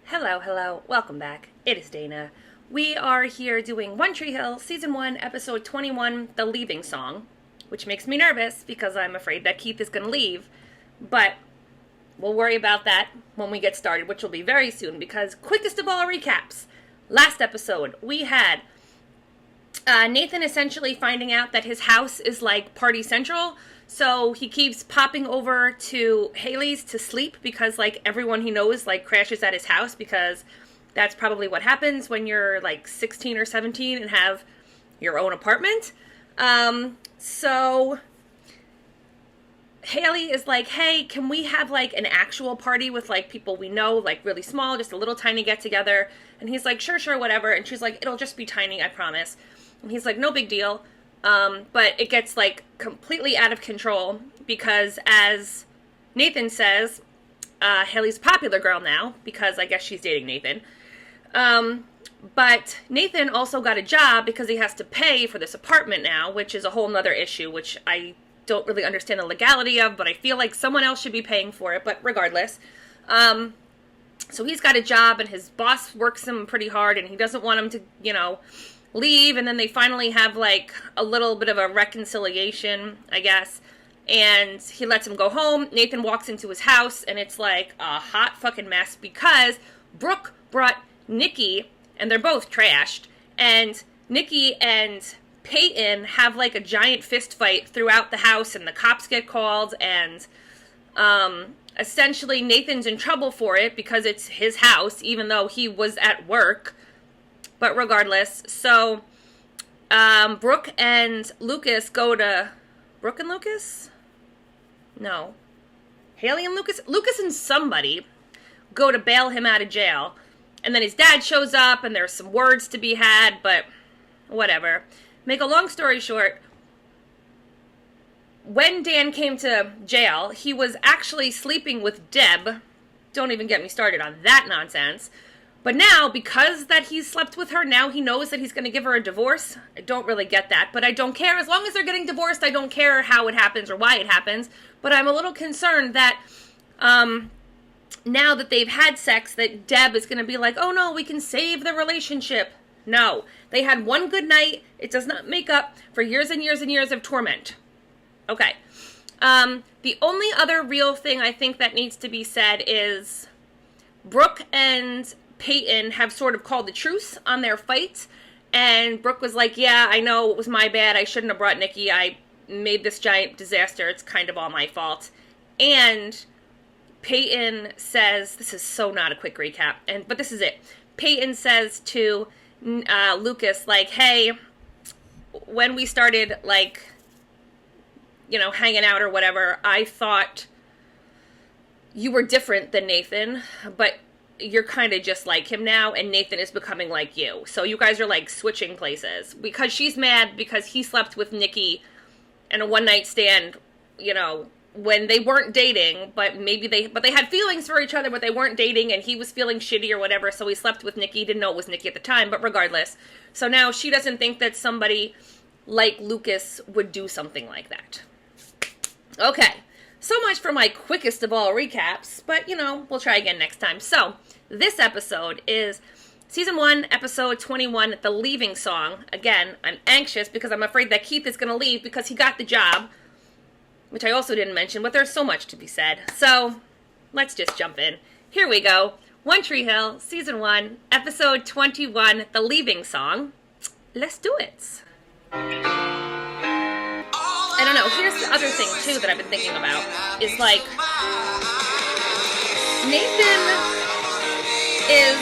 Hello, hello, welcome back. It is Dana. We are here doing One Tree Hill, Season 1, Episode 21, The Leaving Song, which makes me nervous because I'm afraid that Keith is going to leave. But we'll worry about that when we get started, which will be very soon, because quickest of all recaps. Last episode, we had Nathan essentially finding out that his house is like party central, so he keeps popping over to Haley's to sleep because like everyone he knows like crashes at his house, because that's probably what happens when you're like 16 or 17 and have your own apartment. So Haley is like, hey, can we have like an actual party with like people we know, like really small, just a little tiny get together? And he's like, sure, whatever. And she's like, it'll just be tiny, I promise. And he's like, no big deal. But it gets like completely out of control because, as Nathan says, Haley's a popular girl now because I guess she's dating Nathan. But Nathan also got a job because he has to pay for this apartment now, which is a whole nother issue, which I don't really understand the legality of, but I feel like someone else should be paying for it. But regardless, so he's got a job and his boss works him pretty hard and he doesn't want him to, leave. And then they finally have like a little bit of a reconciliation, I guess. And he lets him go home. Nathan walks into his house and it's like a hot fucking mess because Brooke brought Nikki and they're both trashed. And Nikki and Peyton have like a giant fist fight throughout the house and the cops get called and essentially Nathan's in trouble for it because it's his house even though he was at work. But regardless, so Brooke and Lucas go to... Brooke and Lucas? No. Haley and Lucas? Lucas and somebody go to bail him out of jail. And then his dad shows up and there's some words to be had, but whatever. Make a long story short, when Dan came to jail, he was actually sleeping with Deb. Don't even get me started on that nonsense. But now, because that he's slept with her, now he knows that he's going to give her a divorce. I don't really get that, but I don't care. As long as they're getting divorced, I don't care how it happens or why it happens. But I'm a little concerned that now that they've had sex, that Deb is going to be like, oh no, we can save the relationship. No. They had one good night. It does not make up for years and years and years of torment. Okay. The only other real thing I think that needs to be said is Brooke and Peyton have sort of called a truce on their fight, and Brooke was like, yeah, I know it was my bad, I shouldn't have brought Nikki, I made this giant disaster, it's kind of all my fault. And Peyton says, this is so not a quick recap, but this is it. Peyton says to Lucas, like, hey, when we started, like, hanging out or whatever, I thought you were different than Nathan, but you're kind of just like him now, and Nathan is becoming like you. So you guys are, like, switching places. Because she's mad because he slept with Nikki in a one-night stand, when they weren't dating, but they had feelings for each other, but they weren't dating, and he was feeling shitty or whatever, so he slept with Nikki. He didn't know it was Nikki at the time, but regardless. So now she doesn't think that somebody like Lucas would do something like that. Okay. So much for my quickest of all recaps, but, we'll try again next time. So, this episode is Season 1, Episode 21, The Leaving Song. Again, I'm anxious because I'm afraid that Keith is going to leave because he got the job, which I also didn't mention, but there's so much to be said. So, let's just jump in. Here we go. One Tree Hill, Season 1, Episode 21, The Leaving Song. Let's do it. I don't know, here's the other thing, too, that I've been thinking about, is, like, Nathan is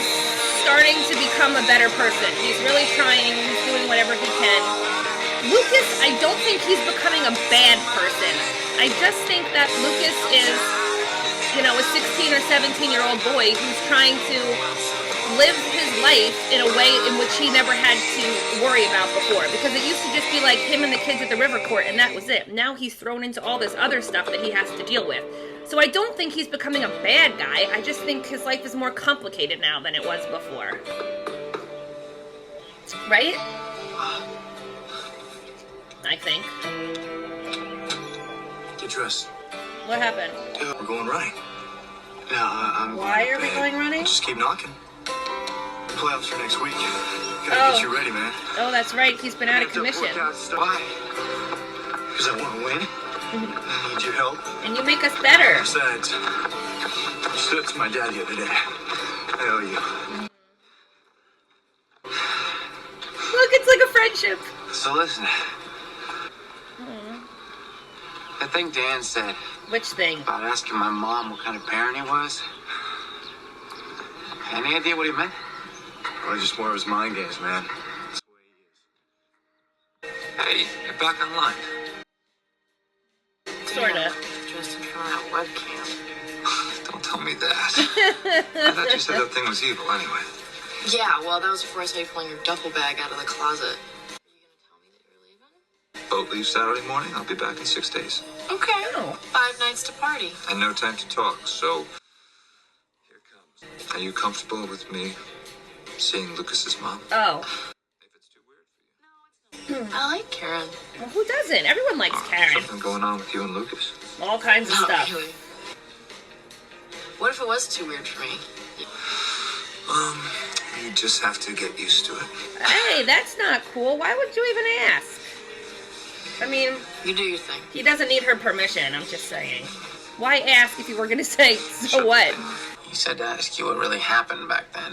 starting to become a better person. He's really trying, he's doing whatever he can. Lucas, I don't think he's becoming a bad person. I just think that Lucas is, a 16 or 17-year-old boy who's trying to live his life in a way in which he never had to worry about before. Because it used to just be like him and the kids at the river court, and that was it. Now he's thrown into all this other stuff that he has to deal with. So I don't think he's becoming a bad guy. I just think his life is more complicated now than it was before. Right? I think. Get dressed. What happened? We're going running. No, I'm Why going are to we bed. going running? Just keep knocking. Playoffs for next week. Gotta Oh. get you ready, man. Oh, that's right. He's been out of commission. Why? Because I want to win. I need your help. And you make us better. Besides, you stood up to my dad the other day. I owe you. Look, it's like a friendship. So listen. That thing Dan said Which thing? about asking my mom what kind of parent he was. Any idea what he meant? Well, just more of his mind games, man. That's the way he is. Hey, you're back online. Sorta. Just in front of that webcam. Don't tell me that. I thought you said that thing was evil anyway. Yeah, well, that was before I saw you pulling your duffel bag out of the closet. Are you gonna tell me that you're leaving? Boat leaves Saturday morning. I'll be back in 6 days. Okay. Oh. 5 nights to party. And no time to talk, so here it comes. Are you comfortable with me seeing Lucas's mom? Oh. If it's too weird for you. I like Karen. Well, who doesn't? Everyone likes Karen. Something going on with you and Lucas? All kinds of Not stuff. really. What if it was too weird for me? You just have to get used to it. Hey, that's not cool. Why would you even ask? I mean, You do your thing. he doesn't need her permission. I'm just saying. Why ask if you were going to say, so what? He said to ask you what really happened back then.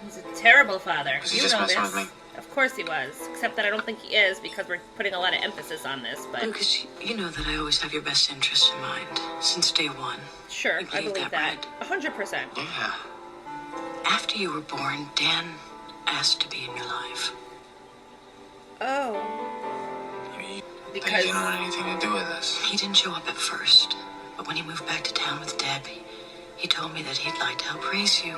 He's a terrible father. Was he You just know messing this. with me? Of course he was. Except that I don't think he is because we're putting a lot of emphasis on this. But Lucas, you know that I always have your best interests in mind since day one. sure, You I believe believe that, that. 100%. Yeah. After you were born, Dan asked to be in your life. Oh. You Because didn't want anything to do with this. He didn't show up at first, but when he moved back to town with Deb, he told me that he'd like to help raise you.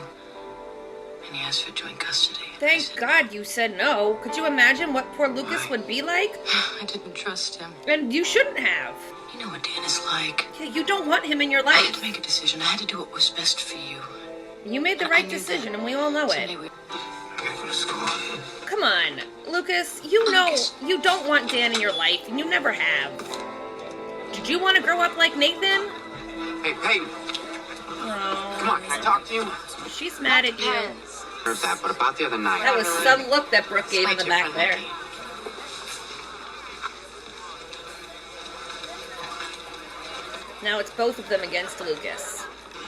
And he asked for joint custody. thank God you said no. Could you imagine what poor Lucas would be like? I didn't trust him. And you shouldn't have. You know what Dan is like. Yeah, you don't want him in your I had to life. make a decision. I had to do what was best for you. You made the I right knew decision, that and we all know someday it. we- I gotta go to school. Come on, Lucas, you know Lucas. you don't want Dan in your life, and you never have. Did you want to grow up like Nathan? Hey, Peyton, Oh, come on, can I talk to you? she's mad at you. Depends. Heard that, but about the other night. That was some look that Brooke gave in the back there. Now it's both of them against Lucas.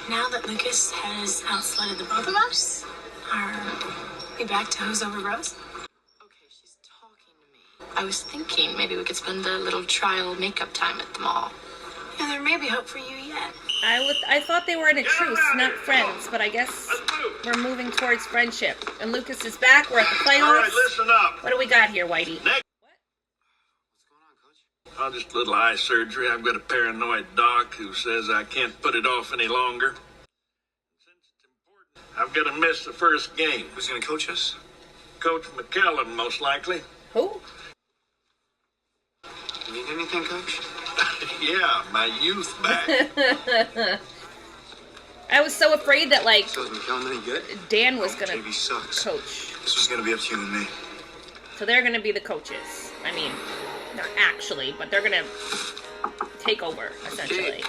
Now that Lucas has outsmarted the both of us, are we back to Who's Over Rose? Okay, she's talking to me. I was thinking maybe we could spend a little trial makeup time at the mall. Yeah, there may be hope for you yet. I thought they were in a truce, not friends, but I guess we're moving towards friendship. And Lucas is back. We're at the playoffs. All right, listen up. What do we got here, Whitey? Oh, just a little eye surgery. I've got a paranoid doc who says I can't put it off any longer. Since it's important, I've got to miss the first game. Who's gonna coach us? Coach McCallum, most likely. Who? Need anything, Coach? Yeah, my youth back. I was so afraid that, like, So is McCallum any good? Dan was going JV to sucks. coach. This was gonna be up to you and me. So they're going to be the coaches. I mean, not actually, but they're going to take over, essentially.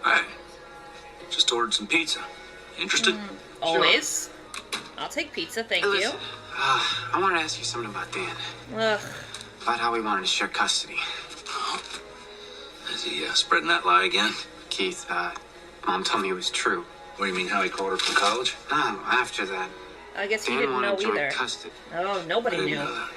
Hey, just ordered some pizza. Interested? Always. I'll take pizza, thank you. Listen, I wanted to ask you something about Dan. Ugh. About how we wanted to share custody. Is he spreading that lie again? Keith, Mom told me it was true. What do you mean, how he called her from college? No, after that, I guess you Dan didn't know wanted joint either. custody. Oh, nobody I didn't knew. know that.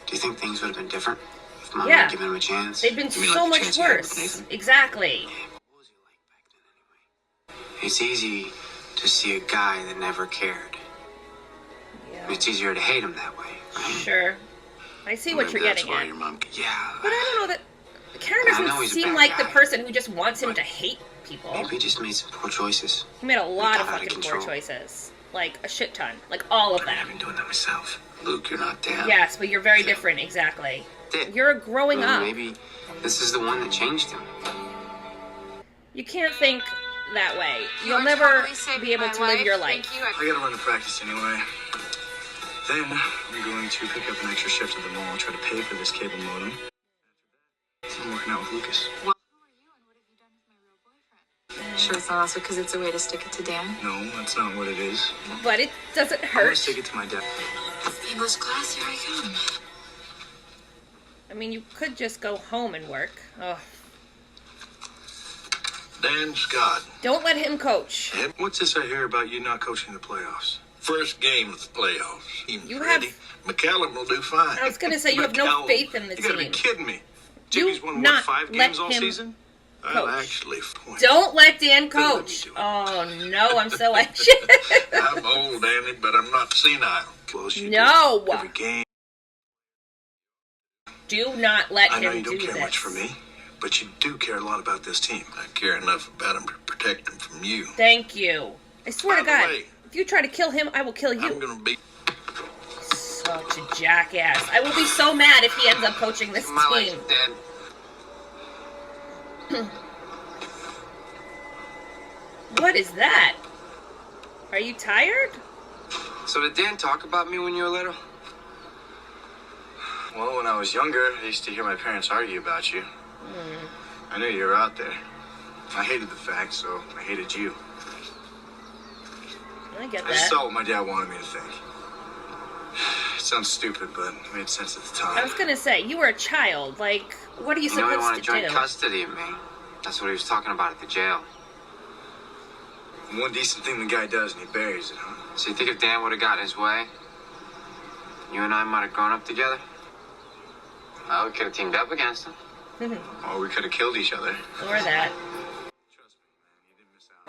Do you think things would have been different if Mom Yeah. had given him a chance? They've been You mean so like the much chance you had with worse. Nathan? Exactly. What was he like back then anyway? It's easy to see a guy that never cared. Yeah. It's easier to hate him that way, right? Sure. I see what Maybe you're that's getting why at. your mom. Yeah. But I don't know that Karen I know doesn't he's a seem bad like the guy, person who just wants him but to hate people. Maybe he just made some poor choices. He made a lot of got out of fucking poor control. choices. Like a shit ton. Like all of I've them. been doing that myself. Luke, you're not Dan. Yes, but you're very different, exactly. Did. You're growing up. Maybe this is the one that changed him. You can't think that way. You'll never be able to live your life. I gotta run to practice anyway. Then I'm going to pick up an extra shift at the mall, try to pay for this cable modem. So I'm working out with Lucas. Sure, it's not also because it's a way to stick it to Dan. No, that's not what it is. But it doesn't I'm gonna hurt. stick it to my dad. English class, here I come. I mean, you could just go home and work. Oh, Dan Scott. don't let him coach. What's this I hear about you not coaching the playoffs? First game of the playoffs. Team's You have- ready. McCallum will do fine. I was gonna say you have no McCallum, faith in the You gotta be team. kidding me. Do Jimmy's won, not what, 5 let games all him season? Well, coach. actually, Don't let Dan Don't let me coach. do it. Oh no, I'm so anxious. I'm old, Annie, but I'm not senile. Close you No. do. Every game. Do not let I know him you don't do care this. much for me, but you do care a lot about this team. I care enough about him to protect him from you. Thank you. I swear to By the God, way- if you try to kill him, I will kill I'm you. gonna be. Such a jackass. I will be so mad if he ends up coaching this team. Dad. What is that? Are you tired? So did Dan talk about me when you were little? Well, when I was younger, I used to hear my parents argue about you. I knew you were out there. I hated the fact, so I hated you. I get I just that. saw what my dad wanted me to think. It sounds stupid, but it made sense at the time. I was gonna say, you were a child. Like, what are you You know he supposed wanted to joint do? custody of me. That's what he was talking about at the jail. One decent thing the guy does, and he buries it, huh? So you think if Dan would have gotten his way, you and I might have grown up together? Well, we could have teamed up against him. Or we could have killed each other. Or that.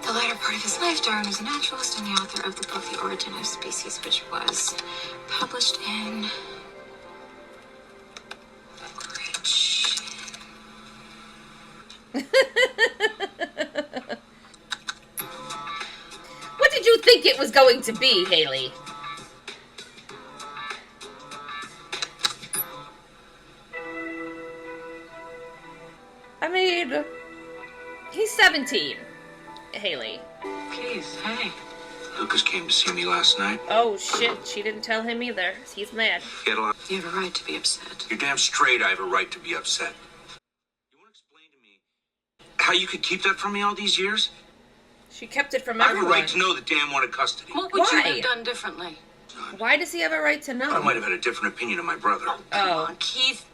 The latter part of his life, Darwin was a naturalist and the author of the book The Origin of Species, which was published in Rich. What did you think it was going to be, Haley? I mean, he's 17, Haley. Please, hey. Lucas came to see me last night. Oh shit, she didn't tell him either. He's mad. He had a lot. You have a right to be upset. You're damn straight I have a right to be upset. You want to explain to me how you could keep that from me all these years? She kept it from I have a everyone. right to know that Dan wanted custody. What would you Why? have done differently? Why does he have a right to I know? might have had a different opinion of my brother. Come Oh. on, Keith.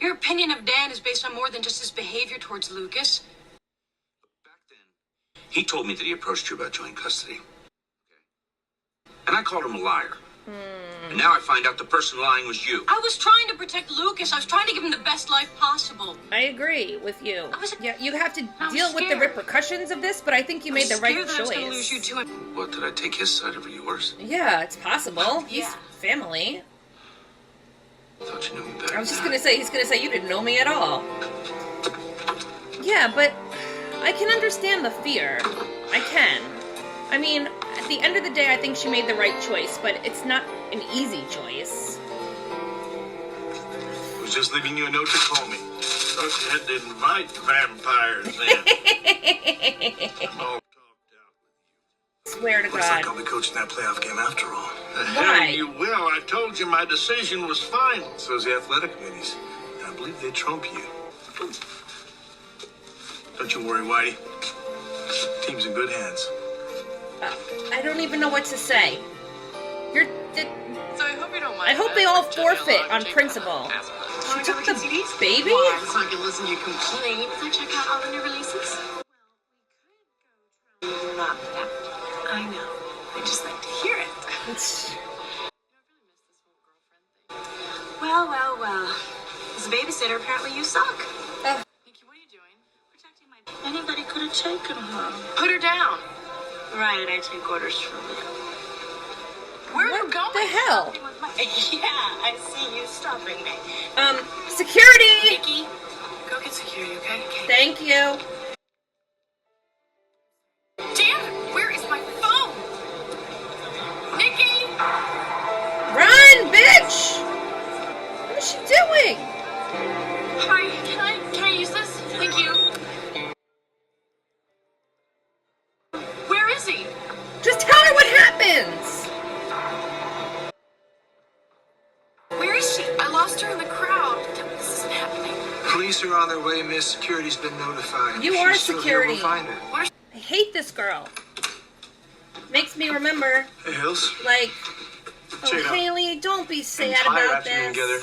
Your opinion of Dan is based on more than just his behavior towards Lucas. Back then, he told me that he approached you about joint custody. And I called him a liar. And now I find out the person lying was you. I was trying to protect Lucas. I was trying to give him the best life possible. I agree with you. I was- Yeah, you have to I was deal with the scared. repercussions of this, but I think you made the right Scared that I was going to choice. lose you to him. What, did I take his side over yours? Yeah, it's possible. He's Yeah. family. I thought you knew me better. I was just gonna say, he's gonna say you didn't know me at all. Yeah, but I can understand the fear. I can. I mean, at the end of the day, I think she made the right choice, but it's not an easy choice. I was just leaving you a note to call me. Thought you had to invite vampires in. I'm all talked out. Swear to Looks like God. I'll be coaching that playoff game after all. The Why? hell you will. I told you my decision was final. So's the athletic committees. And I believe they trump you. Don't you worry, Whitey. Team's in good hands. I don't even know what to say. You're. So I hope you don't mind. I hope they all forfeit on principle. She took the baby? Well, I'm just not going to listen to you complain. So check out all the new releases. Not that. I know. I just like to hear it. Well. As a babysitter, apparently you suck. Nikki, what are you doing? Protecting my... Anybody could have taken her. Put her down. Right, I take orders from you. Where are you going? What the hell? Yeah, I see you stopping me. Security! Nikki, go get security, okay? Thank you. Damn it, where is my phone? Nikki! Run, bitch! What is she doing? Hi, can I use this? Thank you. Where is he? Just tell her what happens! Where is she? I lost her in the crowd. This isn't happening. Police are on their way, miss. Security's been notified. You She's are still here, security. We'll find her. I hate this girl. Makes me remember, Hey, Hills. like, Check it out. Haley, don't be sad Entire about afternoon this. together.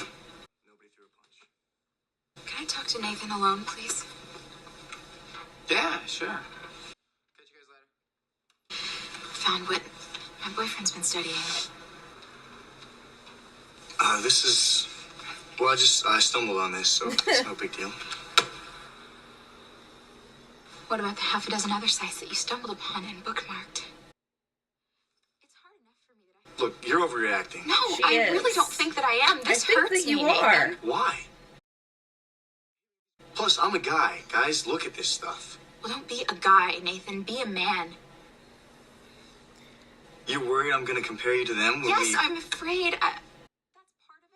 Nobody threw a punch. Can I talk to Nathan alone, please? Yeah, sure. Catch you guys later. Found what my boyfriend's been studying. This is... Well, I stumbled on this, so it's no big deal. What about the half a dozen other sites that you stumbled upon and bookmarked? It's hard enough for me that Look, you're overreacting. No, She I is. really don't think that I am. This I think hurts that you me, are. Nathan. Why? Plus, I'm a guy. Guys, look at this stuff. Well, don't be a guy, Nathan. Be a man. You're worried I'm gonna compare you to them? When Yes, I'm afraid. That's part of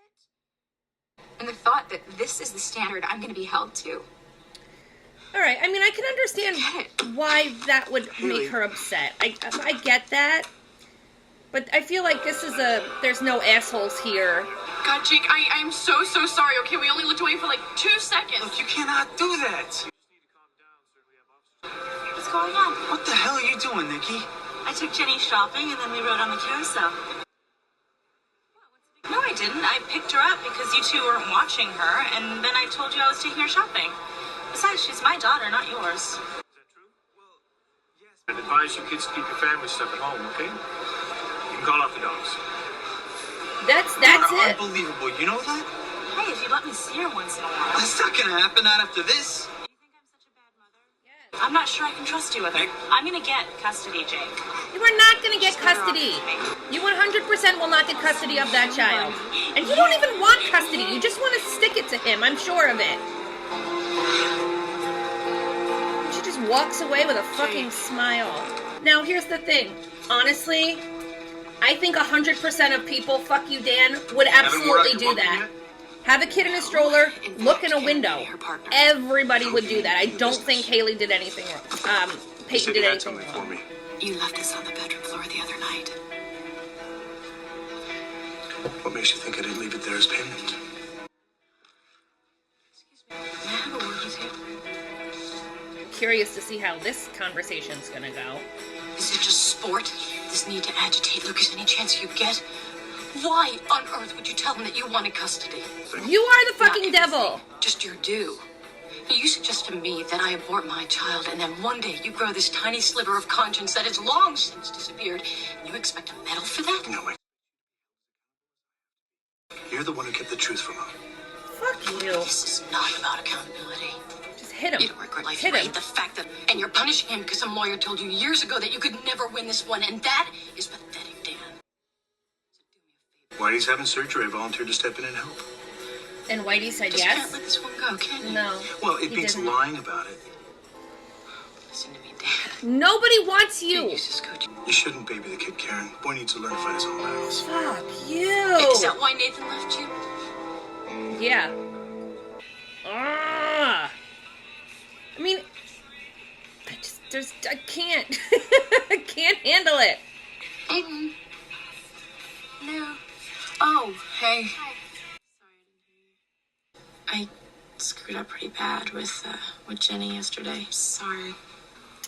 it. And the thought that this is the standard I'm going to be held to. All right, I mean, I can understand why that would Haley. make her upset. I get that. But I feel like this is there's no assholes here. God, Jake, I'm so sorry, okay? We only looked away for like 2 seconds. Look, you cannot do that. What's going on? What the hell are you doing, Nikki? I took Jenny shopping and then we rode on the carousel. No, I didn't. I picked her up because you two weren't watching her, and then I told you I was taking her shopping. Besides, she's my daughter, not yours. I'd advise you kids to keep your family stuff at home, okay? You can call off the dogs. That's You're it. unbelievable. You know that? Hey, if you'd let me see her once in a while. That's not gonna happen. Not after this. You think I'm such a bad mother? I'm not sure I can trust you with her. I'm gonna get custody, Jake. You are not going to get custody. You 100% will not get custody of that child. And you don't even want custody. You just want to stick it to him. I'm sure of it. She just walks away with a fucking smile. Now, here's the thing. Honestly, I think 100% of people, fuck you, Dan, would absolutely do that. Have a kid in a stroller, look in a window. Everybody would do that. I don't think Haley did anything wrong. Peyton did anything wrong. me. You left us on the bedroom floor the other night. What makes you think I didn't leave it there as payment? May I have a word with you? Curious to see how this conversation's gonna go. Is it just sport? This need to agitate Lucas any chance you get? Why on earth would you tell him that you wanted custody? You are the fucking Not devil. everything, just your due. You suggest to me that I abort my child, and then one day you grow this tiny sliver of conscience that has long since disappeared, and you expect a medal for that? No, you're the one who kept the truth from her. Fuck you. This is not about accountability. Just hit him. You don't regret life. Hit You him. hate the fact that, and you're punishing him because some lawyer told you years ago that you could never win this one, and that is pathetic, Dan. Whitey's having surgery. I volunteered to step in and help. And Whitey said Just yes? can't let this one go, can you? No. Well, it He beats didn't. lying about it. Listen to me, Dan. Nobody wants You you. use this coach. You shouldn't baby the kid, Karen. Boy needs to learn to fight his own battles. Fuck Is you. that why Nathan left you? Yeah. Ah. I mean, I can't. I can't handle it. Aiden. No. Oh, hey. I screwed up pretty bad with Jenny yesterday. Sorry.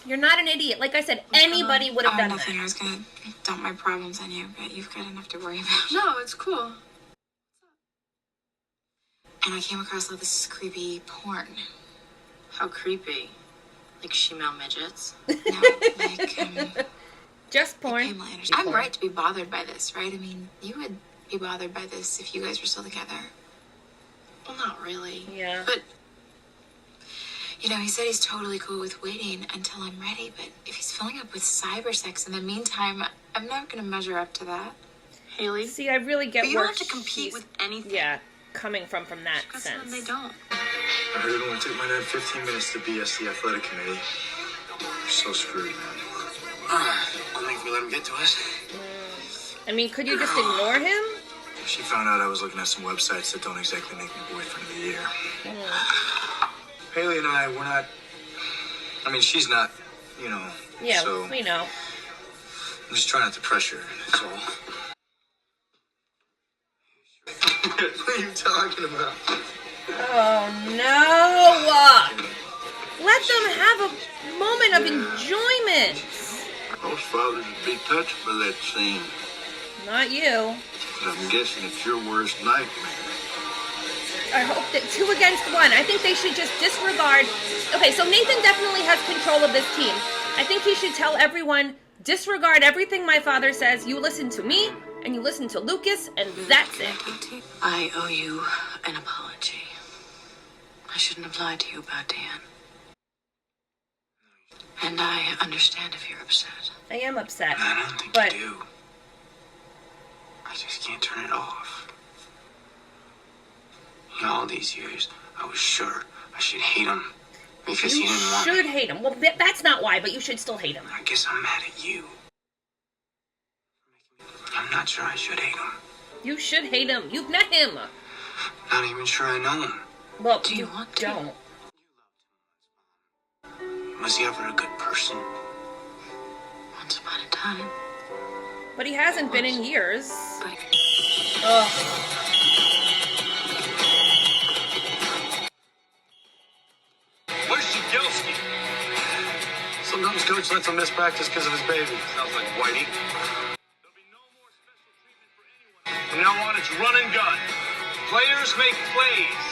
You're not an idiot. Like I said, anybody would have done nothing. I that. was gonna dump my problems on you, but you've got enough to worry about. No, it's cool. And I came across all this creepy porn. How creepy. Like shemale midgets. No, like, Just porn. Pamela Anderson. I'm right to be bothered by this, right? I mean, you would be bothered by this if you guys were still together. Well, not really. Yeah. But You know, he said he's totally cool with waiting until I'm ready, but if he's filling up with cyber sex in the meantime, I'm not gonna measure up to that. Haley, See, I really get but you where don't have to compete she's- with anything. Yeah, coming from that Because sense. they don't. I heard it only took my dad 15 minutes to BS the athletic committee. We're so screwed, man. I think we let him get to us. I mean, could you just ignore him? She found out I was looking at some websites that don't exactly make me boyfriend of the year. Haley and I, we're not... I mean, she's not, you know... Yeah, so we know. I'm just trying not to pressure her, that's all. What are you talking about? Oh no! Let them have a moment of enjoyment. Most fathers would be touched by that scene. Not you. But I'm guessing it's your worst nightmare. I hope that 2 against 1. I think they should just disregard. Okay, so Nathan definitely has control of this team. I think he should tell everyone, disregard everything my father says. You listen to me, and you listen to Lucas, and that's it. I owe you an apology. I shouldn't have lied to you about Dan. And I understand if you're upset. I am upset. I don't think but you do. I just can't turn it off. In all these years, I was sure I should hate him because he you didn't want should me. hate him. Well, that's not why, but you should still hate him. I guess I'm mad at you. I'm not sure I should hate him. You should hate him. You've met him. Not even sure I know him. Well, Do you want to? don't. Was he ever a good person? Once upon a time. But he hasn't been in years. But Ugh. Where's Shigelski? Sometimes Coach lets him miss practice because of his baby. Sounds like Whitey. There'll be no more special treatment for anyone. From now on, it's run and gun. Players make plays.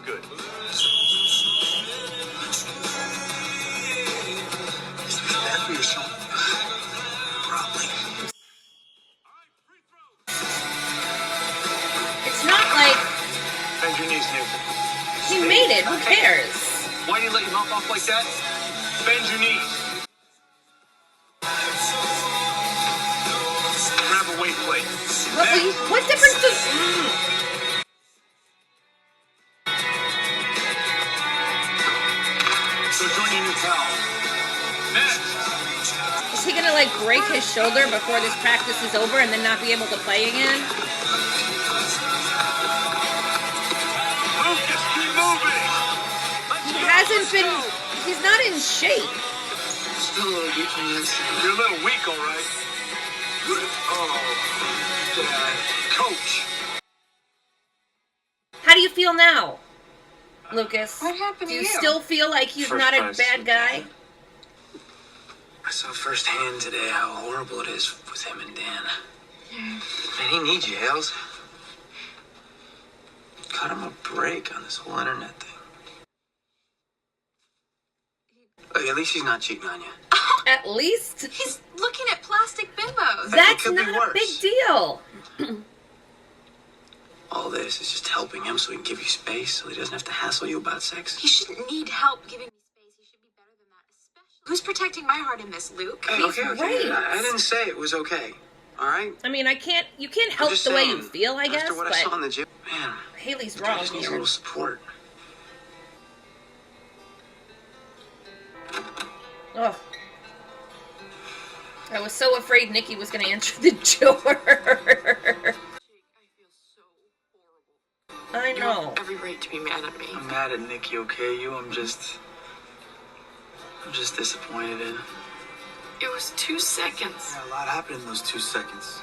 Good. Is this bad for your son? Probably. It's not like Bend your knees, Nathan. he made it. Who cares? Why do you let your mouth off like that? Bend your knees. Grab a weight plate. What difference does... So join your new pal. Next. Is he gonna, like, break his shoulder before this practice is over and then not be able to play again? Lucas, keep moving. He hasn't been... He's not in shape. Still a little weak from the incident. You're a little weak, all right. Oh, Dad. Coach. How do you feel now, Lucas? What happened Do to you you? still feel like he's First not a prize. bad guy? I saw firsthand today how horrible it is with him and Dan. Man, he needs you, Hales. Cut him a break on this whole internet thing. Look, at least he's not cheating on you. At least? He's looking at plastic bimbos. That's could be not a worse. big deal. All this is just helping him so he can give you space so he doesn't have to hassle you about sex. He shouldn't need help giving me space. He should be better than that. Especially. Who's protecting my heart in this, Luke? Hey, He's okay. right. I didn't say it was okay. All right? I mean, you can't I'm help just the way saying, you feel, I guess, after what I saw in but the gym, man, Haley's I wrong just need a here. little support. Ugh. I was so afraid Nikki was going to answer the door. I know. Every right to be mad at me. I'm mad at Nikki, okay? I'm just disappointed in. It was 2 seconds. Yeah, a lot happened in those 2 seconds.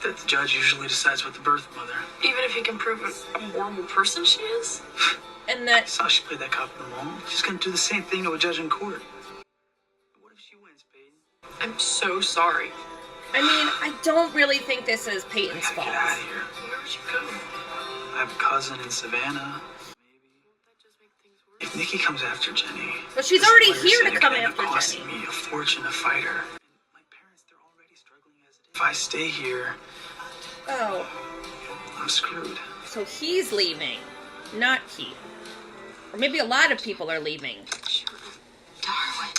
That the judge usually decides with the birth mother. Even if he can prove what a horrible person she is. And I that, saw she played that cop in the moment. She's gonna do the same thing to a judge in court. What if she wins, Peyton? I'm so sorry. I mean, I don't really think this is I Peyton's gotta fault. get out of here. Where would you go? I have a cousin in Savannah. If Nikki comes after Jenny... But she's this already lawyer here said to it come could end up after costing Jenny. me a fortune to fight her. My parents, they're already struggling as it is. If I stay here, Oh, I'm screwed. so he's leaving, not Keith. Or maybe a lot of people are leaving. Darwin.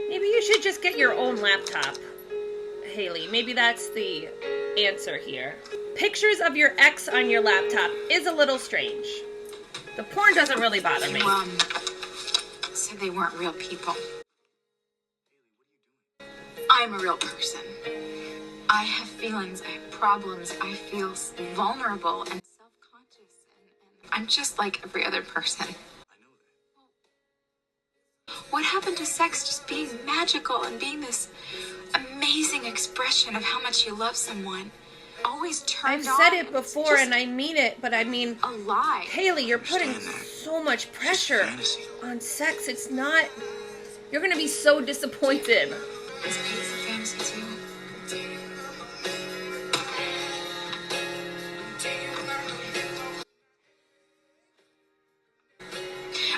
Maybe you should just get your own laptop, Haley. Maybe that's the answer here. Pictures of your ex on your laptop is a little strange. The porn doesn't really bother me. You, said they weren't real people. I'm a real person. I have feelings, I have problems, I feel vulnerable and self-conscious, and I'm just like every other person. What happened to sex just being magical and being this amazing expression of how much you love someone. Always turned on. I've said it before and I mean it, but I mean, a lie. Haley, you're putting so much pressure on sex. It's not. You're gonna be so disappointed. It's a piece of fantasy too.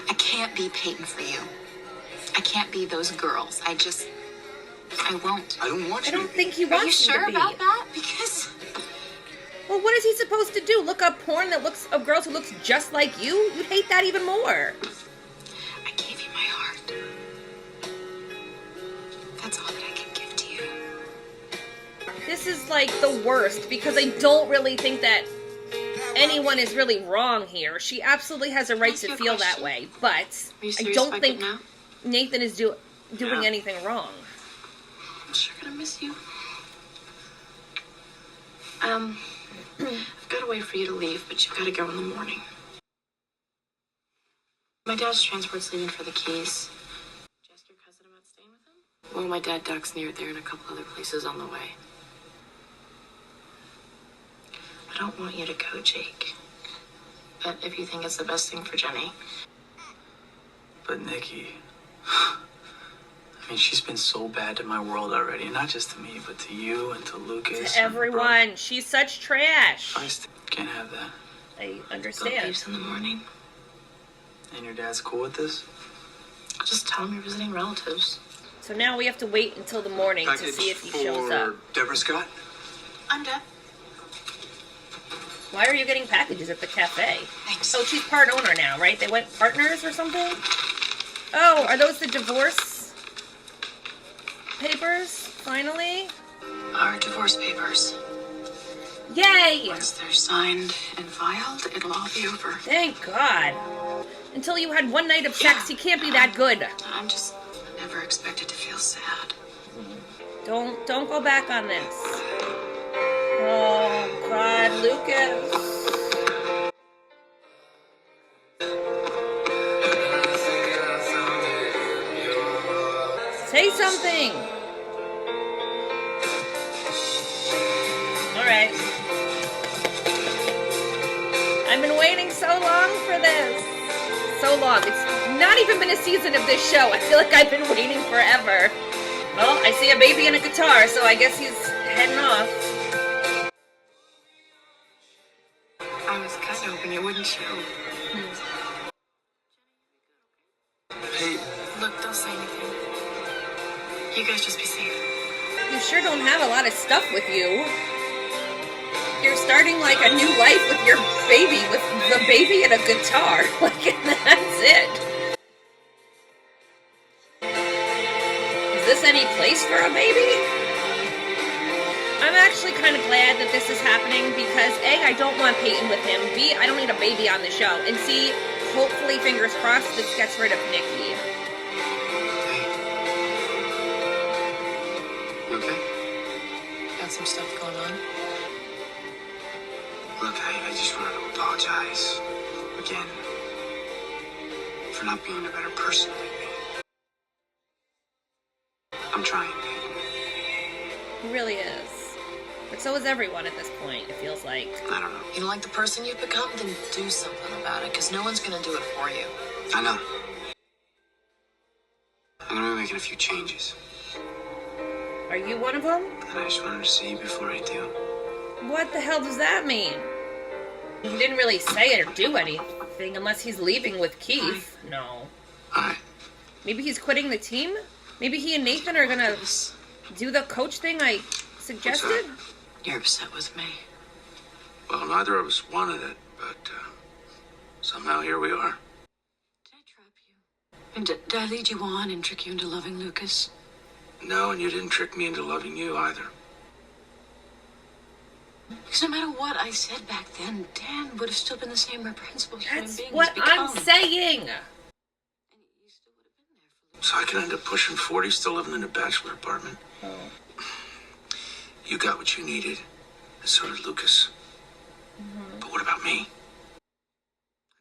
I can't be Peyton for you. I can't be those girls. I won't. I don't want I you don't to think he Are wants you you sure to be. about that? Because Well, what is he supposed to do? Look up porn that looks of girls who looks just like you? You'd hate that even more. I gave you my heart. That's all that I can give to you. This is like the worst because I don't really think that anyone is really wrong here. She absolutely has a right Ask to you a feel that question. way, but Are you I serious don't about think it now? Nathan is doing Yeah. anything wrong. I'm sure gonna miss you. I've got to wait for you to leave, but you've got to go in the morning. My dad's transport's leaving for the Keys. Did you ask your cousin about staying with him? Well, my dad docks near there and a couple other places on the way. I don't want you to go, Jake. But if you think it's the best thing for Jenny. But Nikki, I mean, she's been so bad to my world already. Not just to me, but to you and to Lucas. To everyone. She's such trash. I can't have that. I Don't understand. leave in the morning. And your dad's cool with this? Just tell him you're visiting relatives. So now we have to wait until the morning to see if he shows up. Deborah Scott? I'm Deb. Why are you getting packages at the cafe? Thanks. Oh, she's part owner now, right? They went partners or something? Oh, are those the divorce papers, finally? Our divorce papers. Yay! Once they're signed and filed, it'll all be over. Thank God. Until you had one night of sex, he can't be that good. I'm just never expected to feel sad. Don't go back on this. Oh God, Lucas. Say something. All right. I've been waiting so long for this. So long. It's not even been a season of this show. I feel like I've been waiting forever. Well, I see a baby and a guitar, so I guess he's heading off. I was kind of hoping it wouldn't show. Hey, Look, don't say anything. You guys just be safe. You sure don't have a lot of stuff with you. You're starting like a new life with your baby, with the baby and a guitar. Like, and that's it. Is this any place for a baby? I'm actually kind of glad that this is happening because A, I don't want Peyton with him. B, I don't need a baby on the show. And C, hopefully, fingers crossed, this gets rid of Nikki. You okay? Got some stuff going on. Look, I just wanted to apologize again for not being a better person lately. I'm trying, Peyton. He really is. But so is everyone at this point, it feels like. I don't know. You don't like the person you've become? Then do something about it, because no one's going to do it for you. I know. I'm gonna be making a few changes. Are you one of them? And I just wanted to see you before I do. What the hell does that mean? He didn't really say it or do anything unless he's leaving with Keith. No. Alright. Maybe he's quitting the team? Maybe he and Nathan are gonna do the coach thing I suggested? You're upset with me. Well, neither of us wanted it, but somehow here we are. Did I trap you? And did I lead you on and trick you into loving Lucas? No, and you didn't trick me into loving you either. Because no matter what I said back then, Dan would have still been the same reprehensible human That's being what he's I'm become. saying. And you still would have been there for So I could end up pushing 40, still living in a bachelor apartment. You got what you needed, and so did Lucas. But what about me? I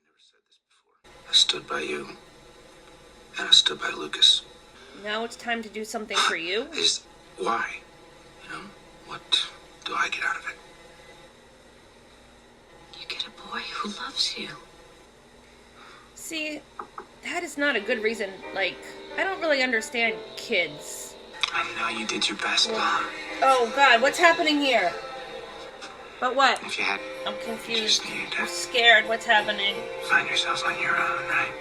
never said this before. I stood by you, and I stood by Lucas. Now it's time to do something for you. Why? You know, what do I get out of it? You get a boy who loves you. See, that is not a good reason. Like, I don't really understand kids. I know you did your best, Mom. Oh, God, what's happening here? But what? If you had... I'm confused. You just need I'm to scared. What's happening? find yourself on your own, right?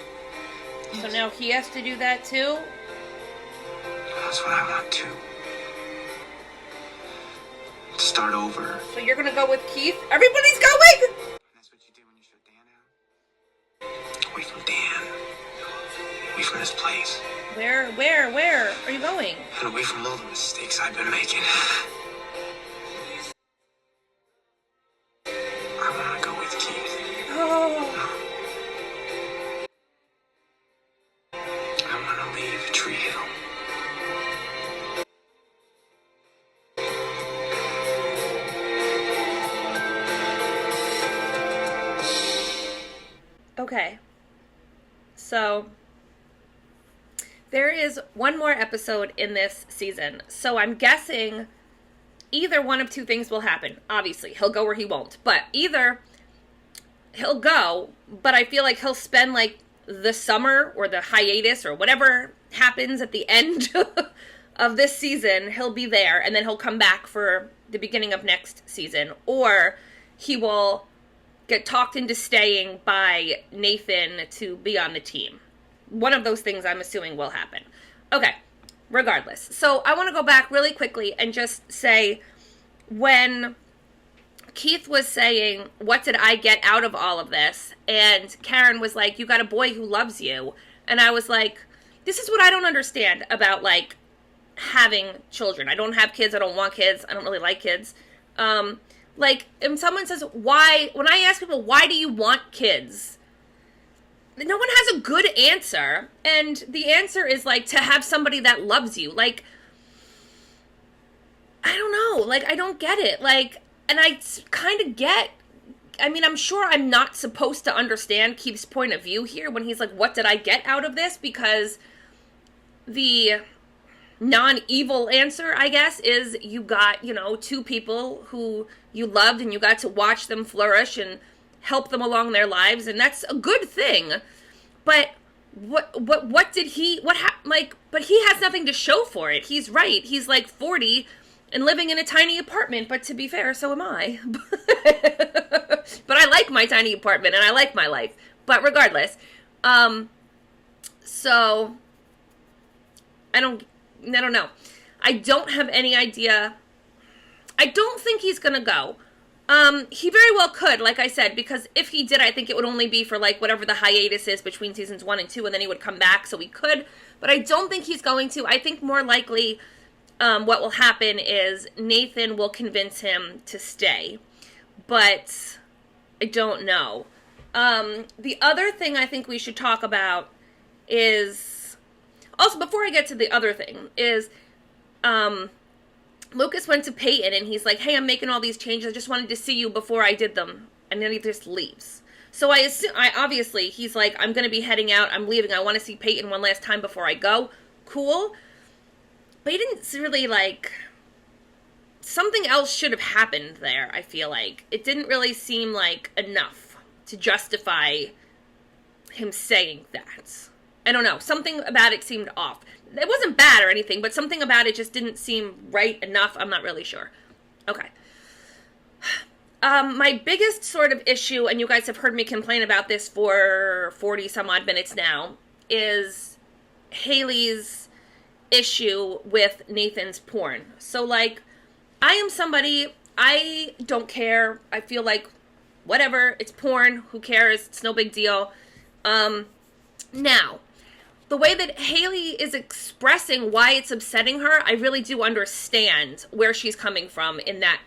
So now he has to do that too? That's what I want too. Start over. So you're gonna go with Keith? Everybody's going! That's what you did when you shut Dan out? Away from Dan. Away from this place. Where are you going? And away from all the mistakes I've been making. I want to go with Keith. Oh. I want to leave Tree Hill. Okay. So there is one more episode in this season. So I'm guessing either one of two things will happen. Obviously, he'll go or he won't. But either he'll go, but I feel like he'll spend like the summer or the hiatus or whatever happens at the end of this season. He'll be there and then he'll come back for the beginning of next season. Or he will get talked into staying by Nathan to be on the team. One of those things I'm assuming will happen. Okay, regardless. So I want to go back really quickly and just say, when Keith was saying, what did I get out of all of this? And Karen was like, you got a boy who loves you. And I was like, this is what I don't understand about, like, having children. I don't have kids. I don't want kids. I don't really like kids. Like, if someone says, why, when I ask people, why do you want kids? No one has a good answer. And the answer is, like, to have somebody that loves you. Like, I don't know. Like, I don't get it. Like, and I kind of get, I mean, I'm sure I'm not supposed to understand Keith's point of view here when he's like, what did I get out of this? Because the non-evil answer, I guess, is you got, you know, two people who you loved and you got to watch them flourish and help them along their lives, and that's a good thing. But what did he, but he has nothing to show for it. He's right. He's like 40 and living in a tiny apartment, but to be fair, so am I. But I like my tiny apartment and I like my life. But regardless, so I don't know. I don't have any idea. I don't think he's gonna go. He very well could, like I said, because if he did, I think it would only be for, like, whatever the hiatus is between seasons 1 and 2, and then he would come back, so he could. But I don't think he's going to. I think more likely what will happen is Nathan will convince him to stay. But I don't know. The other thing I think we should talk about is, also, before I get to the other thing, is Lucas went to Peyton and he's like, hey, I'm making all these changes. I just wanted to see you before I did them. And then he just leaves. So obviously, he's like, I'm going to be heading out. I'm leaving. I want to see Peyton one last time before I go. Cool. But he didn't really, like, something else should have happened there, I feel like. It didn't really seem like enough to justify him saying that. I don't know. Something about it seemed off. It wasn't bad or anything, but something about it just didn't seem right enough. I'm not really sure. Okay. My biggest sort of issue, and you guys have heard me complain about this for 40 some odd minutes now, is Haley's issue with Nathan's porn. So, like, I am somebody, I don't care. I feel like, whatever, it's porn. Who cares? It's no big deal. Now, the way that Haley is expressing why it's upsetting her, I really do understand where she's coming from in that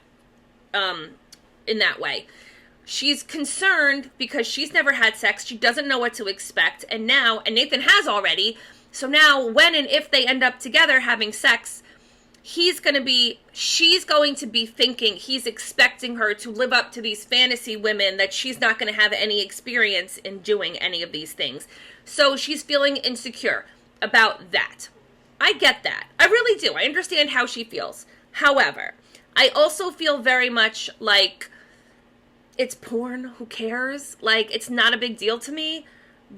way. She's concerned because she's never had sex. She doesn't know what to expect. And Nathan has already. So now when and if they end up together having sex, she's going to be thinking he's expecting her to live up to these fantasy women that she's not going to have any experience in doing any of these things. So she's feeling insecure about that. I get that. I really do. I understand how she feels. However, I also feel very much like it's porn. Who cares? Like, it's not a big deal to me.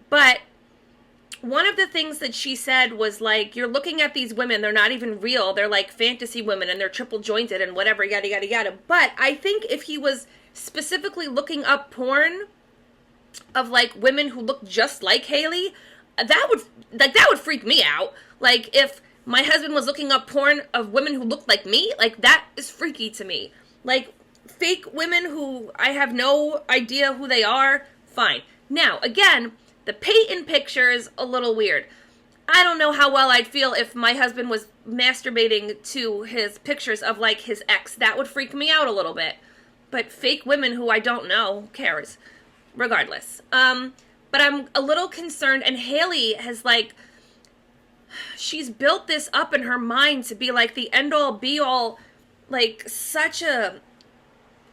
But one of the things that she said was like, you're looking at these women, they're not even real. They're like fantasy women and they're triple jointed and whatever, yada, yada, yada. But I think if he was specifically looking up porn of like women who look just like Haley, that would freak me out. Like, if my husband was looking up porn of women who looked like me, like, that is freaky to me. Like, fake women who I have no idea who they are, fine. Now, again, the Peyton picture is a little weird. I don't know how well I'd feel if my husband was masturbating to his pictures of, like, his ex. That would freak me out a little bit. But fake women who I don't know, who cares? Regardless. But I'm a little concerned, and Haley has, like, she's built this up in her mind to be, like, the end-all, be-all, like, such a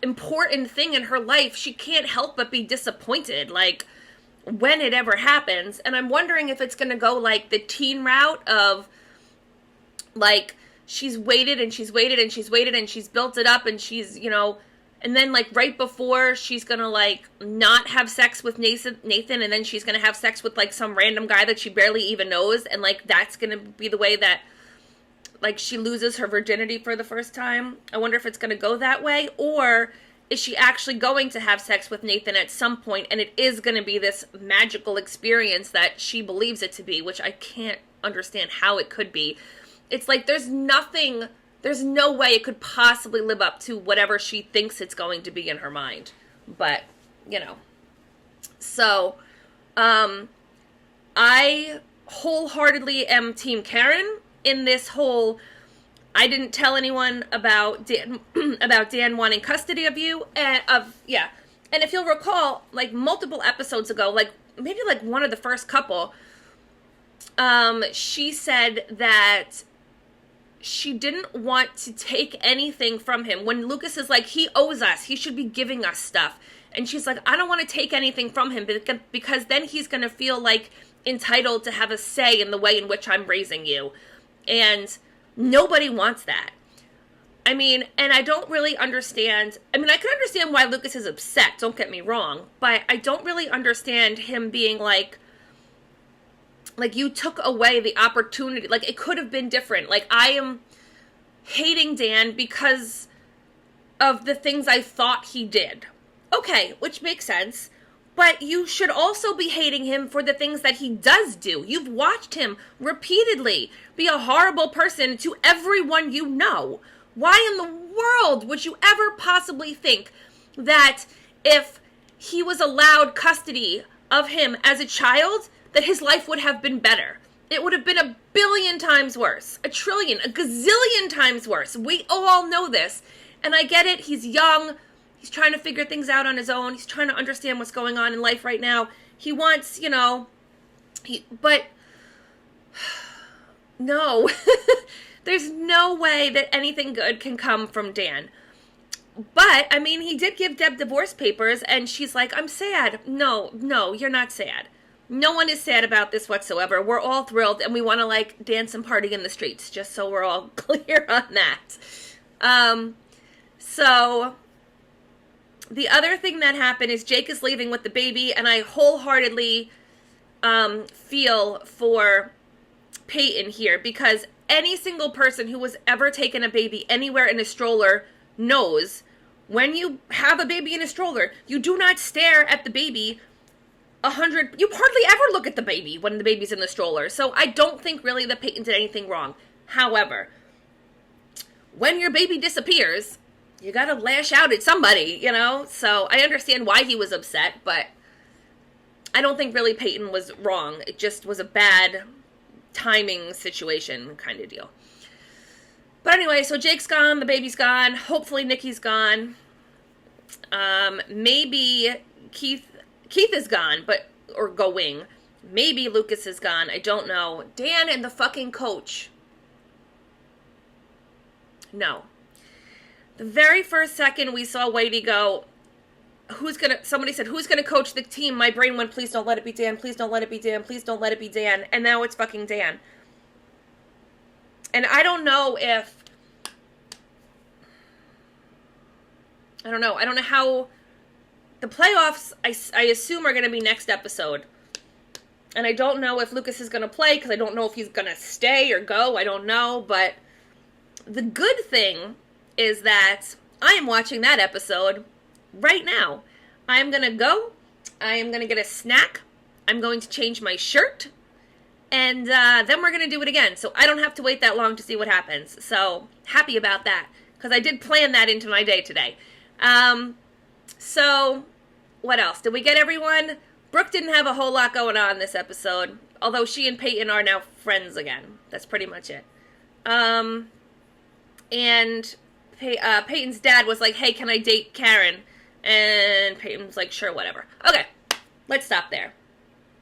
important thing in her life. She can't help but be disappointed, like, when it ever happens. And I'm wondering if it's gonna go, like, the teen route of, like, she's waited and she's waited and she's waited and she's built it up and she's, you know, and then, like, right before she's gonna, like, not have sex with Nathan, and then she's gonna have sex with, like, some random guy that she barely even knows, and, like, that's gonna be the way that, like, she loses her virginity for the first time. I wonder if it's gonna go that way, or is she actually going to have sex with Nathan at some point, and it is gonna be this magical experience that she believes it to be, which I can't understand how it could be. It's like, there's no way it could possibly live up to whatever she thinks it's going to be in her mind. But, you know. So, I wholeheartly am Team Karen in this whole, I didn't tell anyone about Dan, about Dan wanting custody of you, and And if you'll recall, like, multiple episodes ago, like, maybe, like, one of the first couple, she said that she didn't want to take anything from him. When Lucas is like, he owes us, he should be giving us stuff. And she's like, I don't want to take anything from him because then he's going to feel like entitled to have a say in the way in which I'm raising you. And nobody wants that. I mean, and I don't really understand. I mean, I can understand why Lucas is upset, don't get me wrong. But I don't really understand him being like, you took away the opportunity. Like, it could have been different. Like, I am hating Dan because of the things I thought he did. Okay, which makes sense. But you should also be hating him for the things that he does do. You've watched him repeatedly be a horrible person to everyone you know. Why in the world would you ever possibly think that if he was allowed custody of him as a child, that his life would have been better? It would have been a billion times worse. A trillion, a gazillion times worse. We all know this. And I get it. He's young. He's trying to figure things out on his own. He's trying to understand what's going on in life right now. He wants, but no. There's no way that anything good can come from Dan. But, I mean, he did give Deb divorce papers, and she's like, I'm sad. No, you're not sad. No one is sad about this whatsoever. We're all thrilled, and we want to, like, dance and party in the streets, just so we're all clear on that. So, the other thing that happened is Jake is leaving with the baby, and I wholeheartedly feel for Peyton here, because any single person who has ever taken a baby anywhere in a stroller knows when you have a baby in a stroller, you do not stare at the baby you hardly ever look at the baby when the baby's in the stroller. So I don't think really that Peyton did anything wrong. However, when your baby disappears, you gotta lash out at somebody, So I understand why he was upset, but I don't think really Peyton was wrong. It just was a bad timing situation kind of deal. But anyway, so Jake's gone, the baby's gone, hopefully Nikki's gone. Maybe Keith is gone, or going. Maybe Lucas is gone. I don't know. Dan and the fucking coach. No. The very first second we saw Whitey go, somebody said, who's gonna coach the team? My brain went, please don't let it be Dan, please don't let it be Dan, please don't let it be Dan. And now it's fucking Dan. And I don't know if, I don't know how, the playoffs, I assume, are going to be next episode. And I don't know if Lucas is going to play, because I don't know if he's going to stay or go. I don't know. But the good thing is that I am watching that episode right now. I am going to go. I am going to get a snack. I'm going to change my shirt. And then we're going to do it again. So I don't have to wait that long to see what happens. So happy about that, because I did plan that into my day today. So what else? Did we get everyone? Brooke didn't have a whole lot going on this episode, although she and Peyton are now friends again. That's pretty much it. And Peyton's dad was like, hey, can I date Karen? And Peyton was like, sure, whatever. Okay, let's stop there.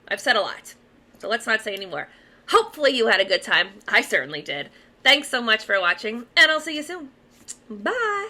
I've said a lot, so let's not say any more. Hopefully you had a good time. I certainly did. Thanks so much for watching, and I'll see you soon. Bye.